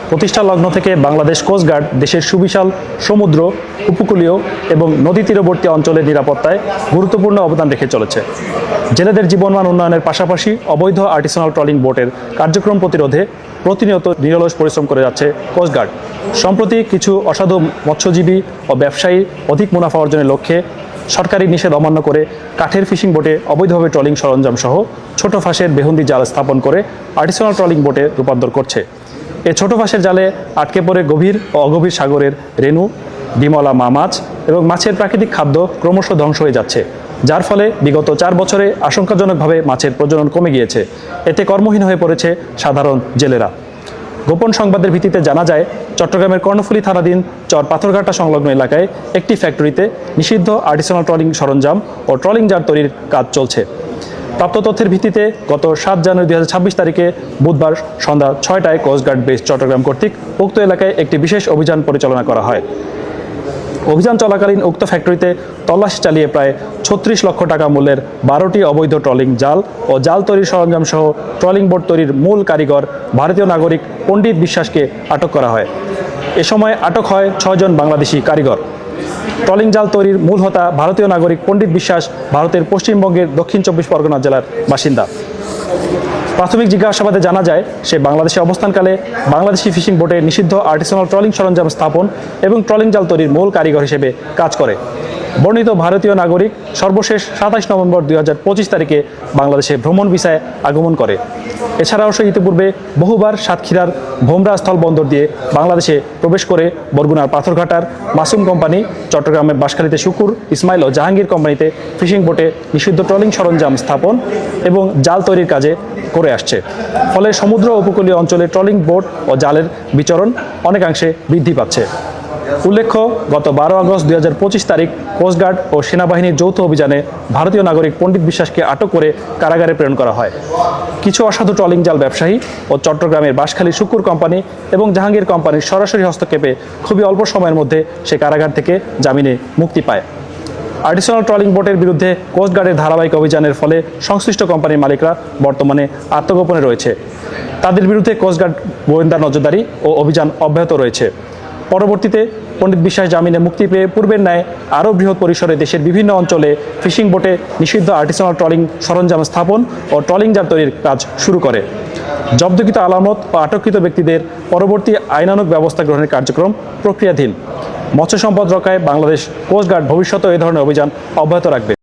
প্রতিষ্ঠা লগ্ন থেকে বাংলাদেশ কোস্টগার্ড দেশের সুবিশাল সমুদ্র, উপকূলীয় এবং নদী তীরবর্তী অঞ্চলের নিরাপত্তায় গুরুত্বপূর্ণ অবদান রেখে চলেছে। জেলেদের জীবনমান উন্নয়নের পাশাপাশি অবৈধ আর্টিসানাল ট্রলিং বোটের কার্যক্রম প্রতিরোধে প্রতিনিয়ত নিরলস পরিশ্রম করে যাচ্ছে কোস্টগার্ড। সম্প্রতি কিছু অসাধু মৎস্যজীবী ও ব্যবসায়ী অধিক মুনাফা অর্জনের লক্ষ্যে সরকারি নিষেধ অমান্য করে কাঠের ফিশিং বোটে অবৈধভাবে ট্রলিং সরঞ্জাম সহ ছোট ফাঁসের বেহুন্দি জাল স্থাপন করে আর্টিসানাল ট্রলিং বোটে রূপান্তর করছে। এ ছোট ফাঁসের জালে আটকে পড়ে গভীর ও অগভীর সাগরের রেণু, ডিমলা মাছ এবং মাছের প্রাকৃতিক খাদ্য ক্রমশ ধ্বংস হয়ে যাচ্ছে, যার ফলে বিগত 4 বছরে আশঙ্কাজনকভাবে মাছের প্রজনন কমে গিয়েছে। এতে কর্মহীন হয়ে পড়েছে সাধারণ জেলেরা। গোপন সংবাদের ভিত্তিতে জানা যায়, চট্টগ্রামের কর্ণফুলী থানাধীন চর পাথরঘাটা সংলগ্ন এলাকায় একটি ফ্যাক্টরিতে নিষিদ্ধ আর্টিসানাল ট্রলিং সরঞ্জাম ও ট্রলিং জাল তৈরির কাজ চলছে। প্রাপ্ত তথ্যের ভিত্তিতে গত 7 জানুয়ারি 2026 তারিখে বুধবার সন্ধ্যা 6টায় কোস্টগার্ড বেস চট্টগ্রাম কর্তৃক উক্ত এলাকায় একটি বিশেষ অভিযান পরিচালনা করা হয়। অভিযান চলাকালীন উক্ত ফ্যাক্টরিতে তল্লাশি চালিয়ে প্রায় 36 লক্ষ টাকা মূল্যের 12টি অবৈধ ট্রলিং জাল ও জাল তৈরির সরঞ্জাম সহ ট্রলিং বোট তৈরির মূল কারিগর ভারতীয় নাগরিক পণ্ডিত বিশ্বাসকে আটক করা হয়। এ সময় আটক হয় 6 জন বাংলাদেশি কারিগর। ট্রলিং জাল তৈরির মূল হোতা ভারতীয় নাগরিক পণ্ডিত বিশ্বাস ভারতের পশ্চিমবঙ্গের দক্ষিণ 24 পরগনা জেলার বাসিন্দা। প্রাথমিক জিজ্ঞাসাবাদে জানা যায়, সে বাংলাদেশে অবস্থানকালে বাংলাদেশি ফিশিং বোটে নিষিদ্ধ আর্টিসানাল ট্রলিং সরঞ্জাম স্থাপন এবং ট্রলিং জাল তৈরির মূল কারিগর হিসেবে কাজ করে। বর্ণিত ভারতীয় নাগরিক সর্বশেষ 27 নভেম্বর 2025 তারিখে বাংলাদেশে ভ্রমণ ভিসায় আগমন করে। এছাড়াও সে ইতিপূর্বে বহুবার সাতক্ষীরার ভোমরা স্থল বন্দর দিয়ে বাংলাদেশে প্রবেশ করে বরগুনার পাথরঘাটার মাসুম কোম্পানি, চট্টগ্রামের বাঁশখালীতে শুকুর, ইসমাইল ও জাহাঙ্গীর কোম্পানিতে ফিশিং বোটে নিষিদ্ধ ট্রলিং সরঞ্জাম স্থাপন এবং জাল তৈরির কাজে করে আসছে। ফলে সমুদ্র উপকূলীয় অঞ্চলে ট্রলিং বোট ও জালের বিচরণ অনেকাংশে বৃদ্ধি পাচ্ছে। উল্লেখ্য, গত 12 আগস্ট 2025 তারিখ কোস্টগার্ড ও সেনাবাহিনীর যৌথ অভিযানে ভারতীয় নাগরিক পণ্ডিত বিশ্বাসকে আটক করে কারাগারে প্রেরণ করা হয়। কিছু অসাধু ট্রলিং জাল ব্যবসায়ী ও চট্টগ্রামের বাঁশখালী শুকুর কোম্পানি এবং জাহাঙ্গীর কোম্পানির সরাসরি হস্তক্ষেপে খুবই অল্প সময়ের মধ্যে সে কারাগার থেকে জামিনে মুক্তি পায়। আর্টিসানাল ট্রলিং বোটের বিরুদ্ধে কোস্টগার্ডের ধারাবাহিক অভিযানের ফলে সংশ্লিষ্ট কোম্পানির মালিকরা বর্তমানে আত্মগোপনে রয়েছে। তাদের বিরুদ্ধে কোস্টগার্ড গোয়েন্দা নজরদারি ও অভিযান অব্যাহত রয়েছে। পরবর্তীতে পণ্ডিত বিশ্বাস জামিনে মুক্তি পেয়ে পূর্বের ন্যায় আরও বৃহৎ পরিসরে দেশের বিভিন্ন অঞ্চলে ফিশিং বোটে নিষিদ্ধ আর্টিসানাল ট্রলিং সরঞ্জাম স্থাপন ও ট্রলিং জাল তৈরির কাজ শুরু করে। জব্দকৃত আলামত ও আটককৃত ব্যক্তিদের পরবর্তী আইনানুগ ব্যবস্থা গ্রহণের কার্যক্রম প্রক্রিয়াধীন। মৎস্য সম্পদ রক্ষায় বাংলাদেশ কোস্টগার্ড ভবিষ্যতেও এ ধরনের অভিযান অব্যাহত রাখবে।